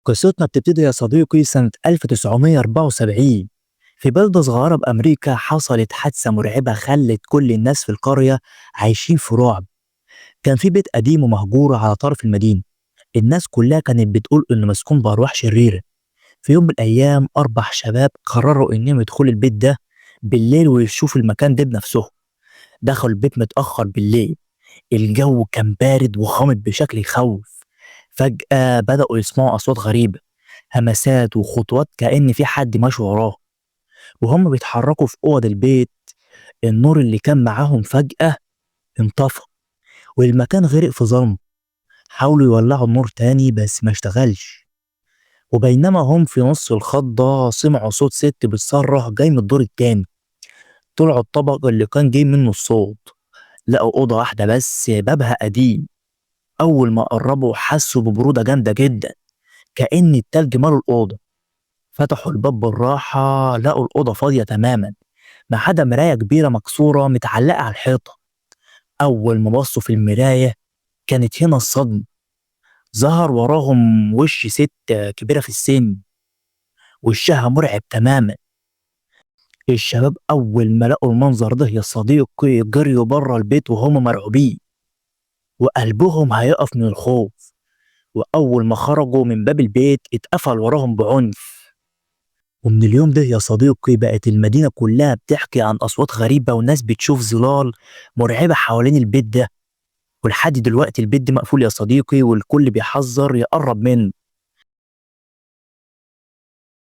قصتنا بتبتدي يا صديقي سنة 1974 في بلدة صغيرة بأمريكا. حصلت حادثة مرعبة خلت كل الناس في القرية عايشين في رعب. كان في بيت قديم ومهجور على طرف المدينة. الناس كلها كانت بتقول إنه مسكون بأرواح شريرة. في يوم من الأيام 4 شباب قرروا إنهم يدخلوا البيت ده بالليل ويشوفوا المكان ده بنفسهم. دخلوا البيت متأخر بالليل. الجو كان بارد وغامض بشكل يخوف. فجأة بدأوا يسمعوا أصوات غريبة، همسات وخطوات كأن في حد ماشي وراه. وهم بيتحركوا في أوض البيت النور اللي كان معاهم فجأة انطفى والمكان غرق في ظلم. حاولوا يولعوا النور تاني بس ما اشتغلش. وبينما هم في نص الخضة سمعوا صوت ست بتصرخ جاي من الدور التاني. طلعوا الطبق اللي كان جاي منه الصوت، لقوا أوضة واحدة بس بابها قديم. أول ما قربوا حسوا ببرودة جامدة جدا، كأن التلج مالوا الأوضة. فتحوا الباب بالراحة لقوا الأوضة فاضية تماما، ما عدا مراية كبيرة مكسورة متعلقة على الحيطة. أول ما بصوا في المراية كانت هنا الصدمة. ظهر وراهم وش ست كبيرة في السن، وشها مرعب تماما. الشباب أول ما لقوا المنظر ده يا صديقي جريوا بره البيت وهم مرعوبين وقلبهم هيقف من الخوف. وأول ما خرجوا من باب البيت اتقفل وراهم بعنف. ومن اليوم ده يا صديقي بقت المدينة كلها بتحكي عن أصوات غريبة وناس بتشوف ظلال مرعبة حوالين البيت ده. ولحد دلوقتي البيت ده مقفول يا صديقي والكل بيحذر يقرب منه.